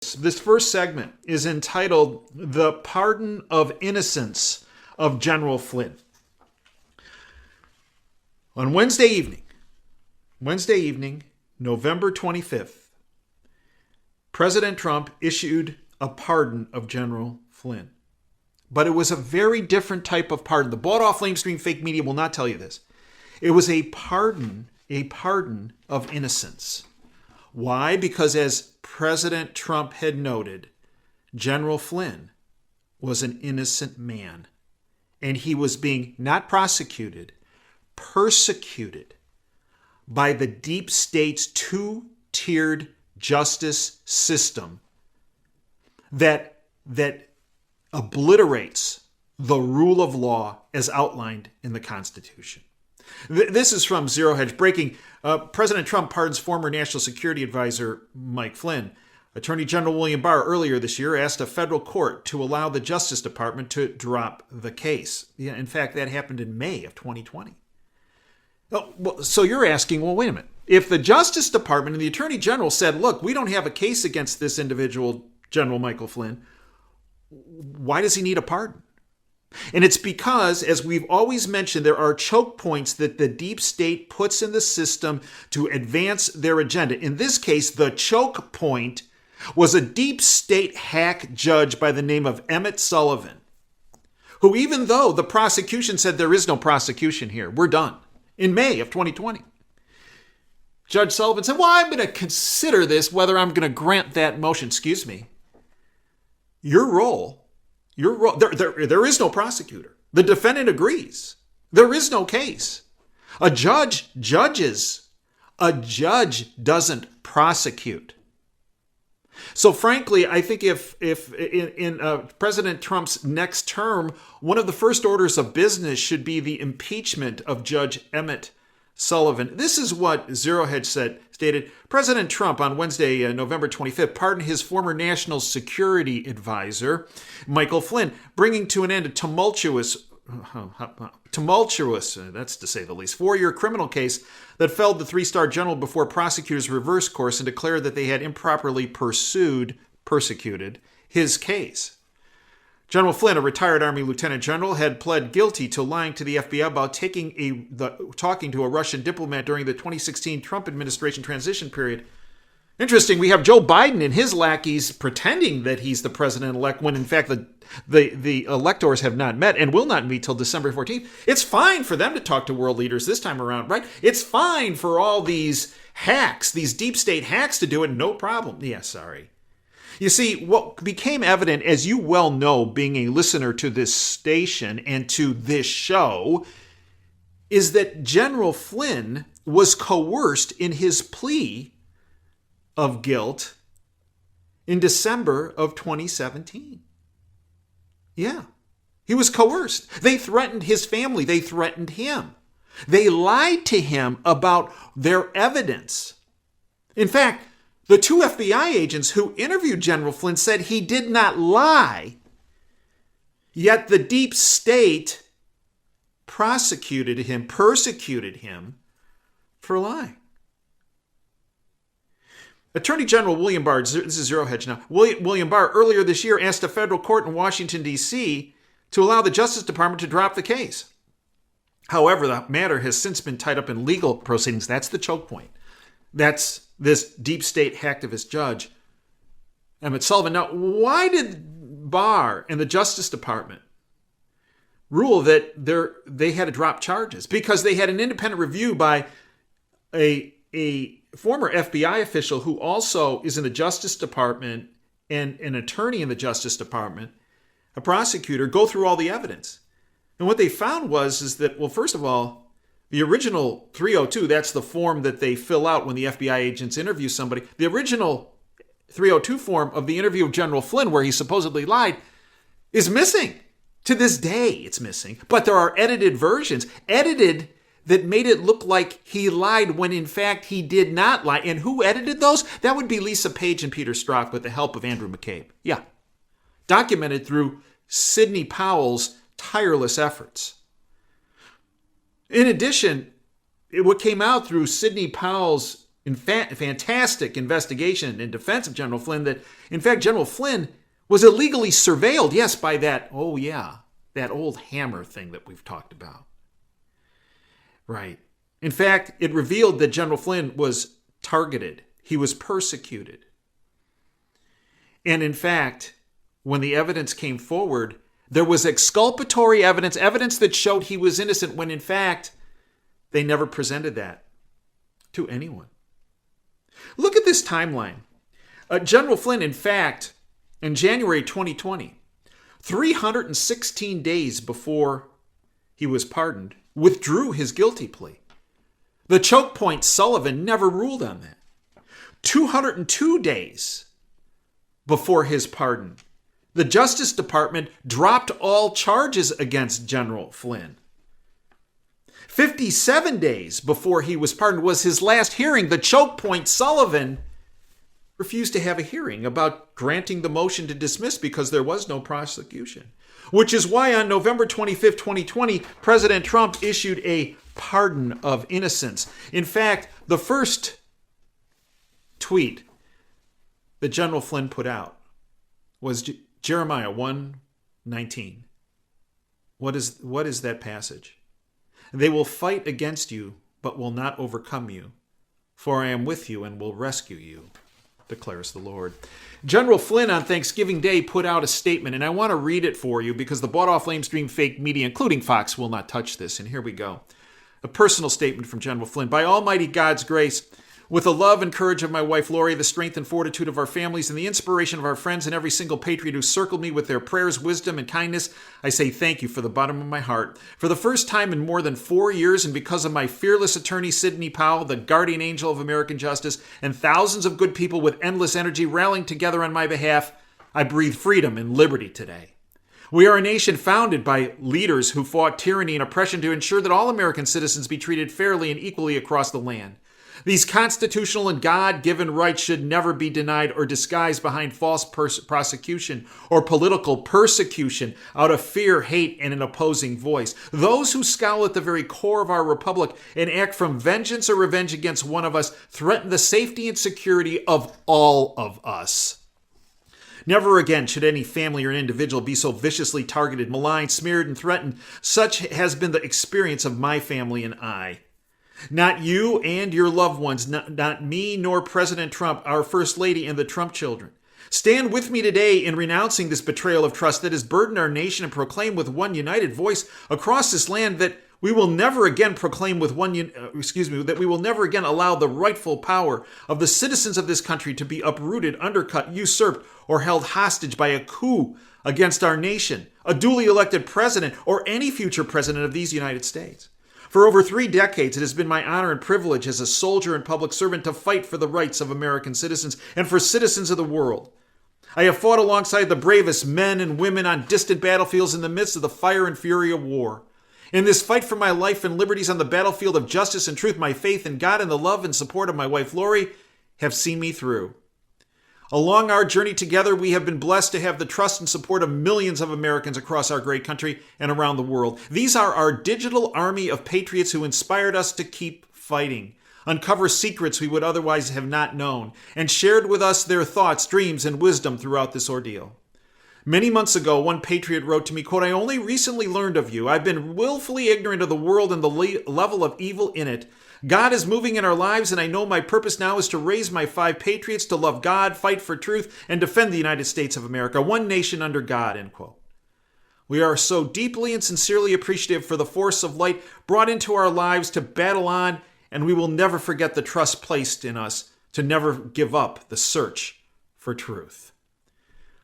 This first segment is entitled The Pardon of Innocence of General Flynn. On Wednesday evening, November 25th, President Trump issued a pardon of General Flynn. But it was a very different type of pardon. The bought-off lamestream fake media will not tell you this. It was a pardon of innocence. Why? Because as President Trump had noted, General Flynn was an innocent man. And he was being not prosecuted, persecuted by the deep state's two-tiered justice system that obliterates the rule of law as outlined in the Constitution. This is from Zero Hedge. Breaking, President Trump pardons former National Security Advisor Mike Flynn. Attorney General William Barr earlier this year asked a federal court to allow the Justice Department to drop the case. In fact, that happened in May of 2020. So you're asking, well, wait a minute. If the Justice Department and the Attorney General said, look, we don't have a case against this individual, General Michael Flynn, why does he need a pardon? And it's because, as we've always mentioned, there are choke points that the deep state puts in the system to advance their agenda. In this case, the choke point was a deep state hack judge by the name of Emmett Sullivan, who, even though the prosecution said there is no prosecution here, we're done, in May of 2020, Judge Sullivan said, well, I'm going to consider this, whether I'm going to grant that motion. Excuse me. Your role, there is no prosecutor. The defendant agrees. There is no case. A judge judges. A judge doesn't prosecute. So frankly, I think if in President Trump's next term, one of the first orders of business should be the impeachment of Judge Emmett Sullivan. This is what Zero Hedge stated. President Trump on Wednesday, November 25th, pardoned his former National Security Advisor, Michael Flynn, bringing to an end a tumultuous, that's to say the least, 4-year criminal case that felled the 3-star general before prosecutors reversed course and declared that they had improperly persecuted his case. General Flynn, a retired Army lieutenant general, had pled guilty to lying to the FBI about talking to a Russian diplomat during the 2016 Trump administration transition period. Interesting, we have Joe Biden and his lackeys pretending that he's the president-elect when, in fact, the electors have not met and will not meet till December 14th. It's fine for them to talk to world leaders this time around, right? It's fine for all these hacks, these deep state hacks to do it, no problem. Yeah, sorry. You see, what became evident, as you well know, being a listener to this station and to this show, is that General Flynn was coerced in his plea of guilt in December of 2017. Yeah, he was coerced. They threatened his family. They threatened him. They lied to him about their evidence. In fact, the 2 FBI agents who interviewed General Flynn said he did not lie, yet the deep state persecuted him for lying. Attorney General William Barr, this is Zero Hedge now, William Barr earlier this year asked a federal court in Washington, D.C. to allow the Justice Department to drop the case. However, the matter has since been tied up in legal proceedings. That's the choke point. That's this deep state hacktivist judge, Emmett Sullivan. Now, why did Barr and the Justice Department rule that they had to drop charges? Because they had an independent review by a former FBI official who also is in the Justice Department and an attorney in the Justice Department, a prosecutor, go through all the evidence. And what they found is that, well, first of all, the original 302, that's the form that they fill out when the FBI agents interview somebody. The original 302 form of the interview of General Flynn, where he supposedly lied, is missing. To this day, it's missing. But there are edited versions, that made it look like he lied when, in fact, he did not lie. And who edited those? That would be Lisa Page and Peter Strzok with the help of Andrew McCabe. Yeah. Documented through Sidney Powell's tireless efforts. In addition, what came out through Sidney Powell's fantastic investigation in defense of General Flynn that, in fact, General Flynn was illegally surveilled, yes, by that old hammer thing that we've talked about. Right. In fact, it revealed that General Flynn was targeted. He was persecuted. And in fact, when the evidence came forward, there was exculpatory evidence that showed he was innocent, when in fact, they never presented that to anyone. Look at this timeline. General Flynn, in fact, in January 2020, 316 days before he was pardoned, withdrew his guilty plea. The choke point Sullivan never ruled on that. 202 days before his pardon, the Justice Department dropped all charges against General Flynn. 57 days before he was pardoned was his last hearing. The choke point Sullivan refused to have a hearing about granting the motion to dismiss because there was no prosecution. Which is why on November 25th, 2020, President Trump issued a pardon of innocence. In fact, the first tweet that General Flynn put out was Jeremiah 1:19. What is that passage? They will fight against you, but will not overcome you. For I am with you and will rescue you, declares the Lord. General Flynn on Thanksgiving Day put out a statement, and I want to read it for you because the bought-off lamestream fake media, including Fox, will not touch this. And here we go. A personal statement from General Flynn. By Almighty God's grace, with the love and courage of my wife Lori, the strength and fortitude of our families, and the inspiration of our friends and every single patriot who circled me with their prayers, wisdom, and kindness, I say thank you for the bottom of my heart. For the first time in more than 4 years, and because of my fearless attorney Sidney Powell, the guardian angel of American justice, and thousands of good people with endless energy rallying together on my behalf, I breathe freedom and liberty today. We are a nation founded by leaders who fought tyranny and oppression to ensure that all American citizens be treated fairly and equally across the land. These constitutional and God-given rights should never be denied or disguised behind false prosecution or political persecution out of fear, hate, and an opposing voice. Those who scowl at the very core of our republic and act from vengeance or revenge against one of us threaten the safety and security of all of us. Never again should any family or individual be so viciously targeted, maligned, smeared, and threatened. Such has been the experience of my family and I. Not you and your loved ones, not me nor President Trump, our First Lady, and the Trump children. Stand with me today in renouncing this betrayal of trust that has burdened our nation and proclaim with one united voice across this land that we will never again that we will never again allow the rightful power of the citizens of this country to be uprooted, undercut, usurped, or held hostage by a coup against our nation, a duly elected president, or any future president of these United States. For over 3 decades, it has been my honor and privilege as a soldier and public servant to fight for the rights of American citizens and for citizens of the world. I have fought alongside the bravest men and women on distant battlefields in the midst of the fire and fury of war. In this fight for my life and liberties on the battlefield of justice and truth, my faith in God and the love and support of my wife Lori have seen me through. Along our journey together, we have been blessed to have the trust and support of millions of Americans across our great country and around the world. These are our digital army of patriots who inspired us to keep fighting, uncover secrets we would otherwise have not known, and shared with us their thoughts, dreams, and wisdom throughout this ordeal. Many months ago, one patriot wrote to me, quote, I only recently learned of you. I've been willfully ignorant of the world and the level of evil in it. God is moving in our lives, and I know my purpose now is to raise my 5 patriots to love God, fight for truth, and defend the United States of America, one nation under God, end quote. We are so deeply and sincerely appreciative for the force of light brought into our lives to battle on, and we will never forget the trust placed in us to never give up the search for truth.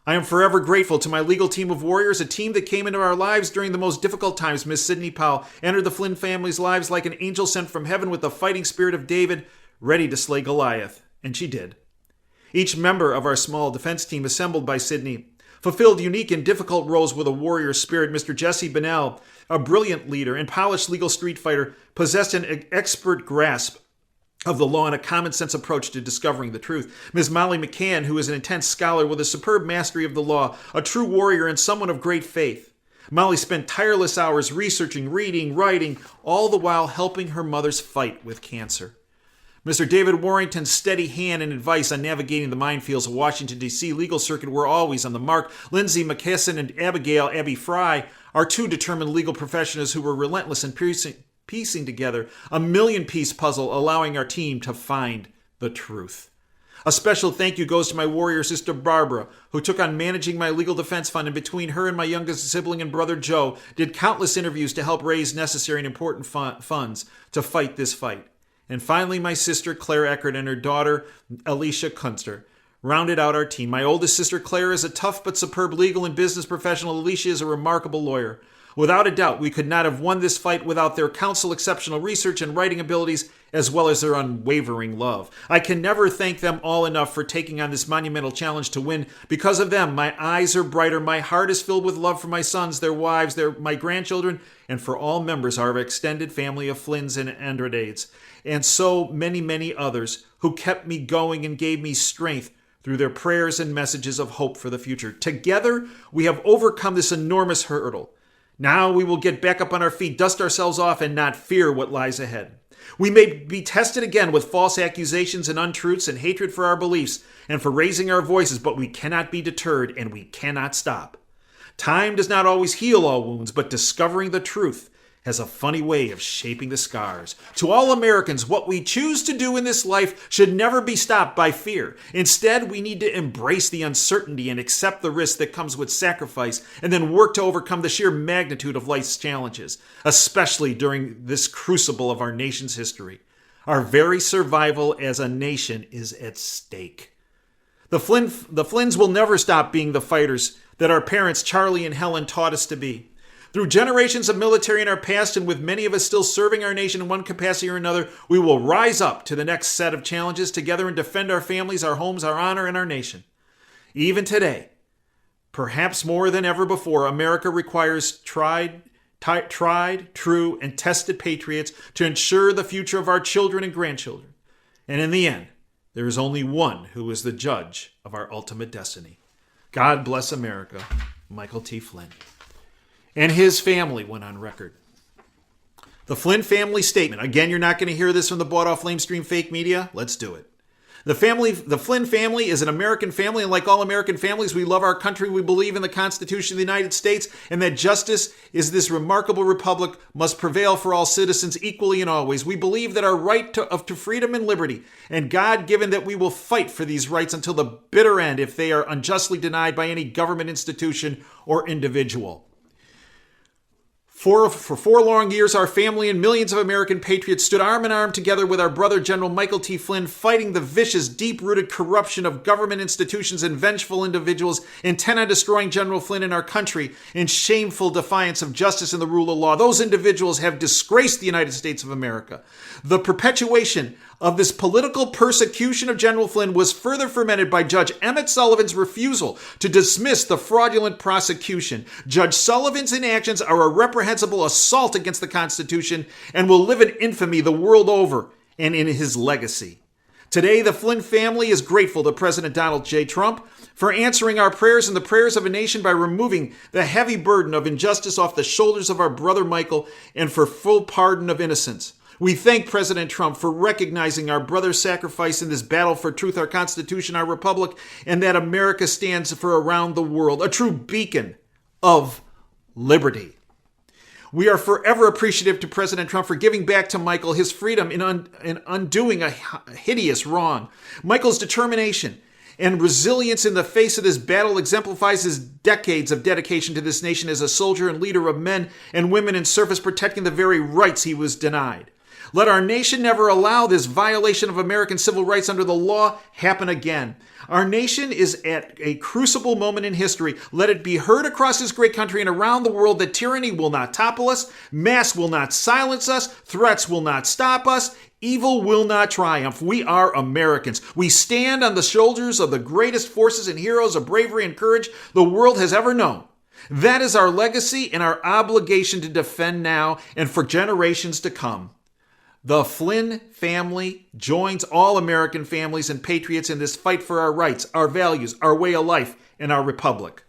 I am forever grateful to my legal team of warriors, a team that came into our lives during the most difficult times. Miss Sidney Powell entered the Flynn family's lives like an angel sent from heaven with the fighting spirit of David, ready to slay Goliath. And she did. Each member of our small defense team assembled by Sidney fulfilled unique and difficult roles with a warrior spirit. Mr. Jesse Bennell, a brilliant leader and polished legal street fighter, possessed an expert grasp of the law and a common-sense approach to discovering the truth. Ms. Molly McCann, who is an intense scholar with a superb mastery of the law, a true warrior and someone of great faith. Molly spent tireless hours researching, reading, writing, all the while helping her mother's fight with cancer. Mr. David Warrington's steady hand and advice on navigating the minefields of Washington, D.C. legal circuit were always on the mark. Lindsay McKesson and Abigail Abby Fry are two determined legal professionals who were relentless in piecing together a million-piece puzzle, allowing our team to find the truth. A special thank you goes to my warrior sister Barbara, who took on managing my legal defense fund, and between her and my youngest sibling and brother Joe, did countless interviews to help raise necessary and important funds to fight this fight. And finally, my sister Claire Eckert and her daughter Alicia Kunster rounded out our team. My oldest sister Claire is a tough but superb legal and business professional. Alicia is a remarkable lawyer. Without a doubt, we could not have won this fight without their counsel, exceptional research, and writing abilities, as well as their unwavering love. I can never thank them all enough for taking on this monumental challenge to win. Because of them, my eyes are brighter, my heart is filled with love for my sons, their wives, my grandchildren, and for all members of our extended family of Flynns and Andrades, and so many, many others who kept me going and gave me strength through their prayers and messages of hope for the future. Together, we have overcome this enormous hurdle. Now we will get back up on our feet, dust ourselves off, and not fear what lies ahead. We may be tested again with false accusations and untruths and hatred for our beliefs and for raising our voices, but we cannot be deterred and we cannot stop. Time does not always heal all wounds, but discovering the truth has a funny way of shaping the scars. To all Americans, what we choose to do in this life should never be stopped by fear. Instead, we need to embrace the uncertainty and accept the risk that comes with sacrifice, and then work to overcome the sheer magnitude of life's challenges, especially during this crucible of our nation's history. Our very survival as a nation is at stake. The Flynns will never stop being the fighters that our parents, Charlie and Helen, taught us to be. Through generations of military in our past, and with many of us still serving our nation in one capacity or another, we will rise up to the next set of challenges together and defend our families, our homes, our honor, and our nation. Even today, perhaps more than ever before, America requires tried, true, and tested patriots to ensure the future of our children and grandchildren. And in the end, there is only one who is the judge of our ultimate destiny. God bless America. Michael T. Flynn. And his family went on record. The Flynn family statement. Again, you're not going to hear this from the bought-off lamestream fake media. Let's do it. The Flynn family is an American family, and like all American families, we love our country. We believe in the Constitution of the United States, and that justice is this remarkable republic must prevail for all citizens equally and always. We believe that our right to freedom and liberty, and God-given that we will fight for these rights until the bitter end if they are unjustly denied by any government institution or individual. For 4 long years, our family and millions of American patriots stood arm in arm together with our brother General Michael T. Flynn, fighting the vicious, deep-rooted corruption of government institutions and vengeful individuals intent on destroying General Flynn and our country in shameful defiance of justice and the rule of law. Those individuals have disgraced the United States of America. The perpetuation of this political persecution of General Flynn was further fermented by Judge Emmett Sullivan's refusal to dismiss the fraudulent prosecution. Judge Sullivan's inactions are a reprehensible assault against the Constitution and will live in infamy the world over and in his legacy. Today, the Flynn family is grateful to President Donald J. Trump for answering our prayers and the prayers of a nation by removing the heavy burden of injustice off the shoulders of our brother Michael and for full pardon of innocence. We thank President Trump for recognizing our brother's sacrifice in this battle for truth, our Constitution, our republic, and that America stands for around the world, a true beacon of liberty. We are forever appreciative to President Trump for giving back to Michael his freedom in undoing a hideous wrong. Michael's determination and resilience in the face of this battle exemplifies his decades of dedication to this nation as a soldier and leader of men and women in service protecting the very rights he was denied. Let our nation never allow this violation of American civil rights under the law happen again. Our nation is at a crucible moment in history. Let it be heard across this great country and around the world that tyranny will not topple us, mass will not silence us, threats will not stop us, evil will not triumph. We are Americans. We stand on the shoulders of the greatest forces and heroes of bravery and courage the world has ever known. That is our legacy and our obligation to defend now and for generations to come. The Flynn family joins all American families and patriots in this fight for our rights, our values, our way of life, and our republic.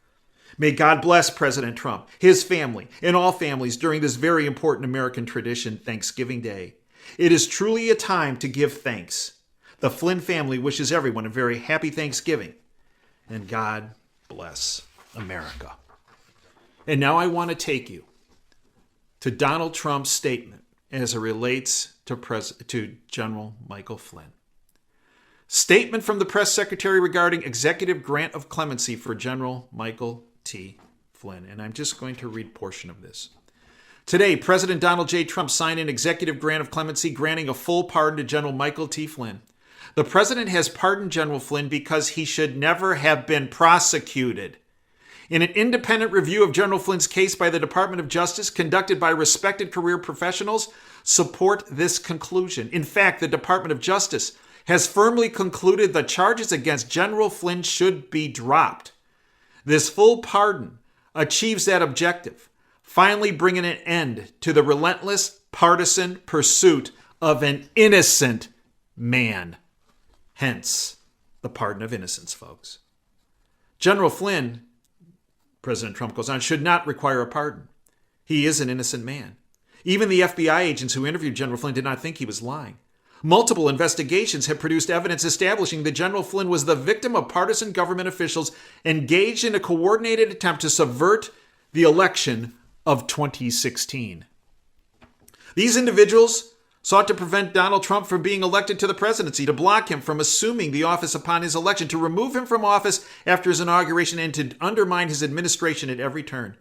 May God bless President Trump, his family, and all families during this very important American tradition, Thanksgiving Day. It is truly a time to give thanks. The Flynn family wishes everyone a very happy Thanksgiving, and God bless America. And now I want to take you to Donald Trump's statement as it relates to General Michael Flynn. Statement from the press secretary regarding executive grant of clemency for General Michael T. Flynn. And I'm just going to read a portion of this. Today, President Donald J. Trump signed an executive grant of clemency granting a full pardon to General Michael T. Flynn. The president has pardoned General Flynn because he should never have been prosecuted. In an independent review of General Flynn's case by the Department of Justice, conducted by respected career professionals, support this conclusion. In fact, the Department of Justice has firmly concluded the charges against General Flynn should be dropped. This full pardon achieves that objective, finally bringing an end to the relentless partisan pursuit of an innocent man. Hence, the pardon of innocence, folks. General Flynn, President Trump goes on, should not require a pardon. He is an innocent man. Even the FBI agents who interviewed General Flynn did not think he was lying. Multiple investigations have produced evidence establishing that General Flynn was the victim of partisan government officials engaged in a coordinated attempt to subvert the election of 2016. These individuals sought to prevent Donald Trump from being elected to the presidency, to block him from assuming the office upon his election, to remove him from office after his inauguration, and to undermine his administration at every turn.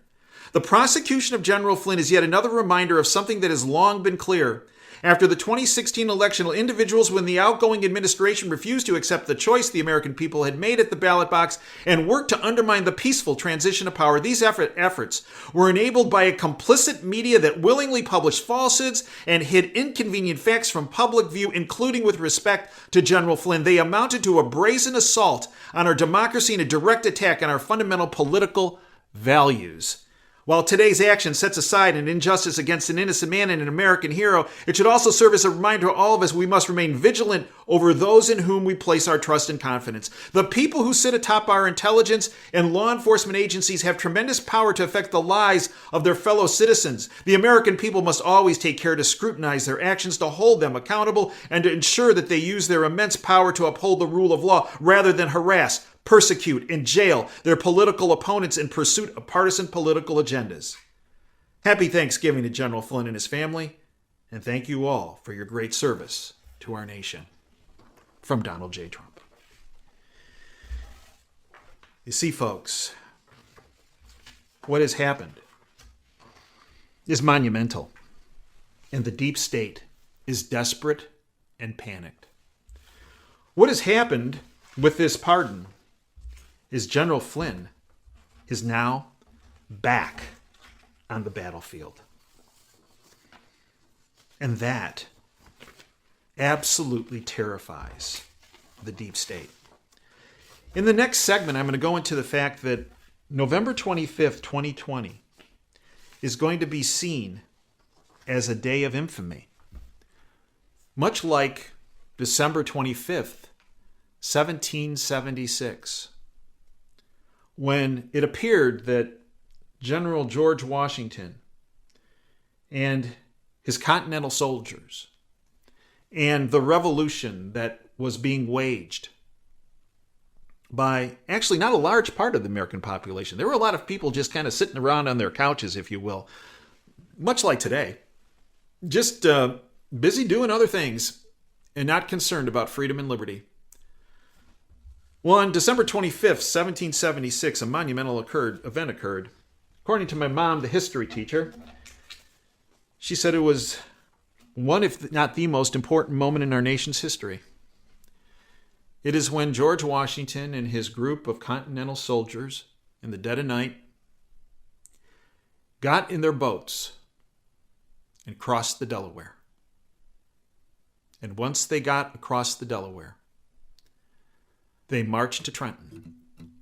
The prosecution of General Flynn is yet another reminder of something that has long been clear. After the 2016 election, individuals within the outgoing administration refused to accept the choice the American people had made at the ballot box and worked to undermine the peaceful transition of power. These efforts were enabled by a complicit media that willingly published falsehoods and hid inconvenient facts from public view, including with respect to General Flynn. They amounted to a brazen assault on our democracy and a direct attack on our fundamental political values. While today's action sets aside an injustice against an innocent man and an American hero, it should also serve as a reminder to all of us we must remain vigilant over those in whom we place our trust and confidence. The people who sit atop our intelligence and law enforcement agencies have tremendous power to affect the lives of their fellow citizens. The American people must always take care to scrutinize their actions, to hold them accountable, and to ensure that they use their immense power to uphold the rule of law rather than harass, persecute, and jail their political opponents in pursuit of partisan political agendas. Happy Thanksgiving to General Flynn and his family, and thank you all for your great service to our nation. From Donald J. Trump. You see, folks, what has happened is monumental, and the deep state is desperate and panicked. What has happened with this pardon is General Flynn is now back on the battlefield. And that absolutely terrifies the deep state. In the next segment, I'm going to go into the fact that November 25th, 2020 is going to be seen as a day of infamy, much like December 25th, 1776. When it appeared that General George Washington and his Continental soldiers and the revolution that was being waged by actually not a large part of the American population. There were a lot of people just kind of sitting around on their couches, if you will, much like today, just busy doing other things and not concerned about freedom and liberty. Well, on December 25th, 1776, a monumental event occurred. According to my mom, the history teacher, she said it was one, if not the most important moment in our nation's history. It is when George Washington and his group of Continental soldiers, in the dead of night, got in their boats and crossed the Delaware. And once they got across the Delaware, they marched to Trenton.